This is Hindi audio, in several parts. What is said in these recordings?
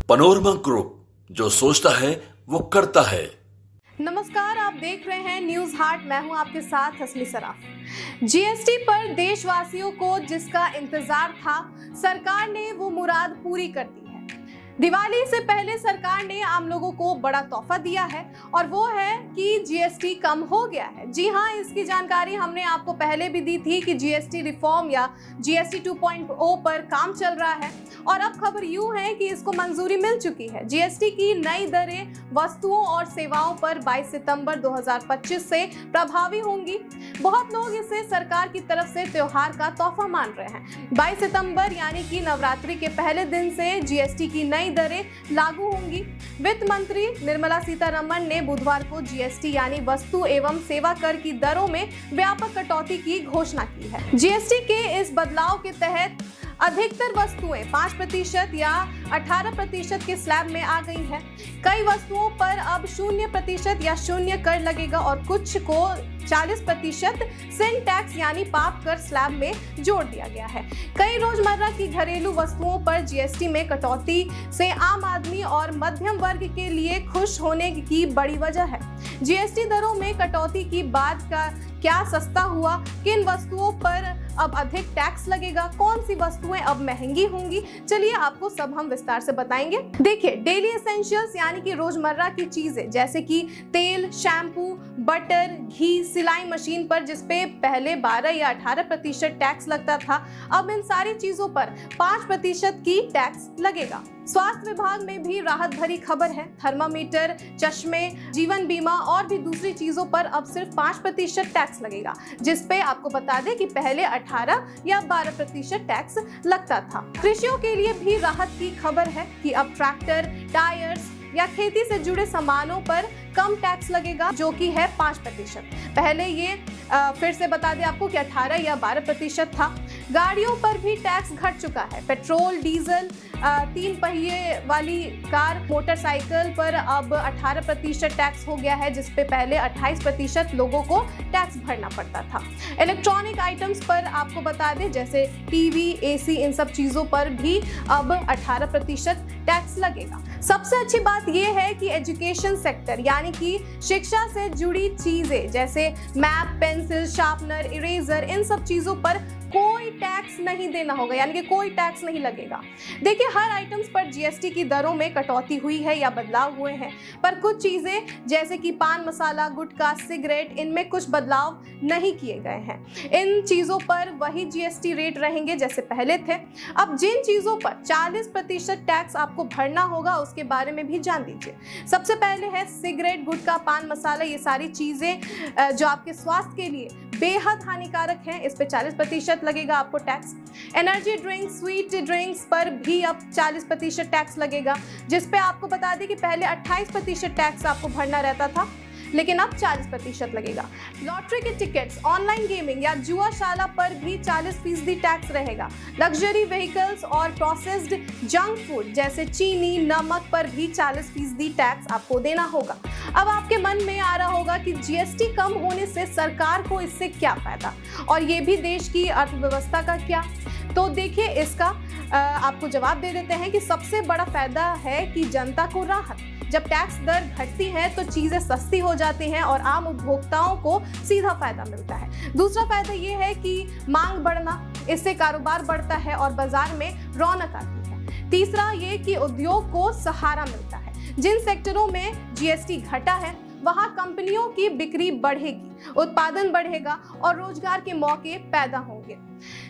पनोरमा ग्रुप, जो सोचता है वो करता है। नमस्कार, आप देख रहे हैं न्यूज हार्ट। मैं हूं आपके साथ हसमी सराफ। जीएसटी पर देशवासियों को जिसका इंतजार था, सरकार ने वो मुराद पूरी कर दी है। दिवाली से पहले सरकार ने आम लोगों को बड़ा तोहफा दिया है और वो है कि जीएसटी कम हो गया है। जी हां, इसकी जानकारी हमने आपको पहले भी दी थी कि जीएसटी रिफॉर्म या जीएसटी 2.0 पर काम चल रहा है और अब खबर यूं है कि इसको मंजूरी मिल चुकी है। जीएसटी की नई दरें वस्तुओं और सेवाओं पर 22 सितंबर 2025 से प्रभावी होंगी। बहुत लोग इसे सरकार की तरफ से त्योहार का तोहफा मान रहे हैं। 22 सितंबर यानी कि नवरात्रि के पहले दिन से जीएसटी की नई दरें लागू होंगी। वित्त मंत्री निर्मला सीतारमण ने बुधवार को जीएसटी यानी वस्तु एवं सेवा कर की दरों में व्यापक कटौती की घोषणा की है। जीएसटी के इस बदलाव के तहत अधिकतर वस्तुएं 5% या 18% के स्लैब में आ गई हैं। कई वस्तुओं पर अब 0% या 0 कर लगेगा और कुछ को 40% सिन टैक्स यानी पाप कर स्लैब में जोड़ दिया गया है। कई रोजमर्रा की घरेलू वस्तुओं पर जीएसटी में कटौती से आम आदमी और मध्यम वर्ग के लिए खुश होने की बड़ी वजह है। जीएसटी दरों में कटौती की बाद का क्या सस्ता हुआ, किन वस्तुओं पर अब अधिक टैक्स लगेगा, कौन सी वस्तुएं अब महंगी होंगी, चलिए आपको सब हम विस्तार से बताएंगे। देखिए, डेली एसेंशियल्स यानी कि रोजमर्रा की चीजें जैसे कि तेल, शैम्पू, बटर, घी, सिलाई मशीन पर जिसपे पहले 12 या 18% टैक्स लगता था, अब इन सारी चीजों पर 5% की टैक्स लगेगा। स्वास्थ्य विभाग में भी राहत भरी खबर है। थर्मामीटर, चश्मे, जीवन बीमा और भी दूसरी चीजों पर अब सिर्फ 5% टैक्स लगेगा, जिसपे आपको बता दें कि पहले 18 या 12% टैक्स लगता था। कृषियों के लिए भी राहत की खबर है कि अब ट्रैक्टर, टायर्स या खेती से जुड़े सामानों पर कम टैक्स लगेगा, जो कि है 5%। पहले ये फिर से बता दें आपको कि 18 या 12% था। गाड़ियों पर भी टैक्स घट चुका है। पेट्रोल, डीजल, 3 पहिए वाली कार, मोटरसाइकिल पर अब 18% टैक्स हो गया है, जिसपे पहले 28% लोगों को टैक्स भरना पड़ता था। इलेक्ट्रॉनिक आइटम्स पर आपको बता दें जैसे टीवी, एसी, इन सब चीज़ों पर भी अब 18% टैक्स लगेगा। सबसे अच्छी बात यह है कि एजुकेशन सेक्टर यानी कि शिक्षा से जुड़ी चीजें जैसे मैप, पेंसिल, शार्पनर, इरेजर, इन सब चीजों पर कोई टैक्स नहीं देना होगा, यानी कि कोई टैक्स नहीं लगेगा। देखिए, हर आइटम्स पर जीएसटी की दरों में कटौती हुई है या बदलाव हुए हैं, पर कुछ चीजें जैसे कि पान मसाला, गुटखा, सिगरेट, इनमें कुछ बदलाव नहीं किए गए हैं। इन चीजों पर वही जीएसटी रेट रहेंगे जैसे पहले थे। अब जिन चीजों पर 40% टैक्स आपको भरना होगा उसके बारे में भी जान लीजिए। सबसे पहले है सिगरेट, गुटखा, पान मसाला, ये सारी चीजें जो आपके स्वास्थ्य के लिए बेहद हानिकारक हैं, इस पे 40% लगेगा आपको tax. Energy drinks, sweet drinks पर भी अब 40% टैक्स लगेगा, जिस पे आपको बता दें कि पहले 28% टैक्स आपको भरना रहता था, लेकिन अब 40% लगेगा। लॉटरी के टिकट्स, ऑनलाइन गेमिंग या जुआशाला पर भी 40% टैक्स रहेगा। लग्जरी व्हीकल्स और प्रोसेस्ड जंक फूड जैसे चीनी, नमक पर भी 40% टैक्स आपको देना होगा। अब आपके मन में आ रहा होगा कि जीएसटी कम होने से सरकार को इससे क्या फायदा, और ये भी देश की अर्थव्यवस्था का क्या? तो देखिए, इसका आपको जवाब दे देते हैं कि सबसे बड़ा फायदा है कि जनता को राहत। जब टैक्स दर घटती है तो चीजें सस्ती हो जाती हैं और आम उपभोक्ताओं को सीधा फायदा मिलता है। दूसरा फायदा ये है कि मांग बढ़ना, इससे कारोबार बढ़ता है और बाजार में रौनक आती है। तीसरा ये कि उद्योग को सहारा मिलता है। जिन सेक्टरों में जीएसटी घटा है वहां कंपनियों की बिक्री बढ़ेगी, उत्पादन बढ़ेगा और रोजगार के मौके पैदा होंगे।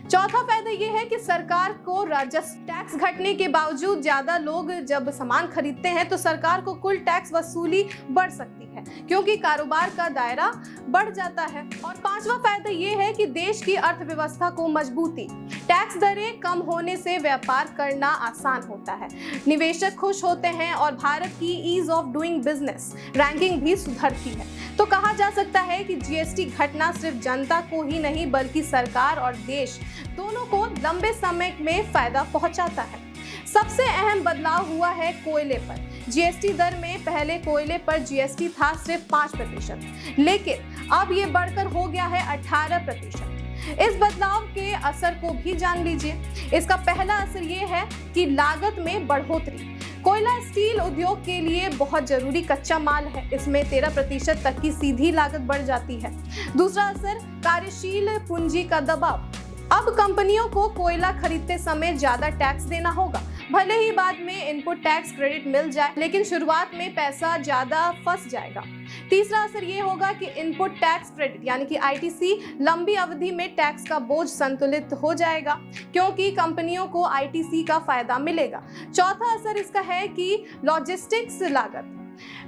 चौथा फायदा यह है कि सरकार को राजस्व, टैक्स घटने के बावजूद ज्यादा लोग जब सामान खरीदते हैं तो सरकार को कुल टैक्स वसूली बढ़ सकती है, क्योंकि कारोबार का दायरा बढ़ जाता है। और पांचवा फायदा यह है कि देश की अर्थव्यवस्था को मजबूती, टैक्स दरें कम होने से व्यापार करना आसान होता है, निवेशक खुश होते हैं और भारत की ease of doing business ranking भी सुधरती है। तो कहा जा सकता है कि जीएसटी घटना सिर्फ जनता को ही नहीं बल्कि सरकार और देश दोनों को लंबे समय में फायदा पहुंचाता है। सबसे अहम बदलाव हुआ है कोयले पर। जीएसटी दर में पहले कोयले पर जीएसटी था सिर्फ 5%, लेकिन अब ये बढ़कर हो गया है 18%। इस बदलाव के असर को भी जान लीजिए। इसका पहला असर ये है कि लागत में बढ़ोतरी। कोयला स्टील उद्योग के लिए बहुत जरूरी कच्चा माल है। इसमें 13% तक की सीधी लागत बढ़ जाती है। दूसरा असर, कार्यशील पूंजी का दबाव। अब कंपनियों को कोयला खरीदते समय ज्यादा टैक्स देना होगा। भले ही बाद में इनपुट टैक्स क्रेडिट मिल जाए, लेकिन शुरुआत में पैसा ज्यादा फंस जाएगा। तीसरा असर ये होगा कि इनपुट टैक्स क्रेडिट यानी कि आईटीसी लंबी अवधि में टैक्स का बोझ संतुलित हो जाएगा, क्योंकि कंपनियों को आईटीसी का फायदा मिलेगा। चौथा असर इसका है कि लॉजिस्टिक्स लागत,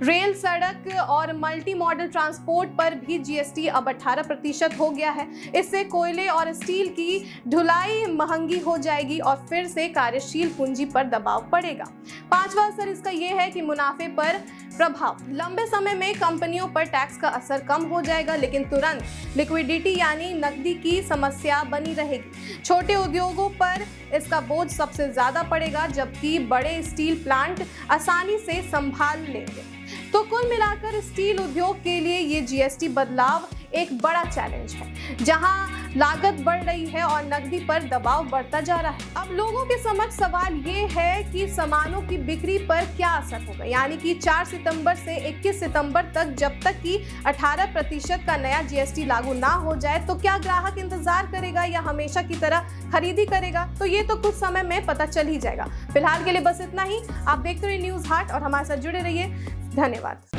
रेल, सड़क और मल्टी मॉडल ट्रांसपोर्ट पर भी जीएसटी अब 18% हो गया है। इससे कोयले और स्टील की ढुलाई महंगी हो जाएगी और फिर से कार्यशील पूंजी पर दबाव पड़ेगा। पांचवा असर इसका यह है कि मुनाफे पर प्रभाव। लंबे समय में कंपनियों पर टैक्स का असर कम हो जाएगा, लेकिन तुरंत लिक्विडिटी यानी नकदी की समस्या बनी रहेगी। छोटे उद्योगों पर इसका बोझ सबसे ज्यादा पड़ेगा, जबकि बड़े स्टील प्लांट आसानी से संभाल लेंगे। तो कुल मिलाकर स्टील उद्योग के लिए ये जीएसटी बदलाव एक बड़ा चैलेंज है, जहां लागत बढ़ रही है और नकदी पर दबाव बढ़ता जा रहा है। अब लोगों के समझ सवाल ये है कि सामानों की बिक्री पर क्या असर होगा, यानी कि 4 सितंबर से 21 सितंबर तक जब तक कि 18% का नया जीएसटी लागू ना हो जाए, तो क्या ग्राहक इंतजार करेगा या हमेशा की तरह खरीदी करेगा? तो ये तो कुछ समय में पता चल ही जाएगा। फिलहाल के लिए बस इतना ही। आप देखते रहिए न्यूज़ हाट और हमारे साथ जुड़े रहिए। धन्यवाद।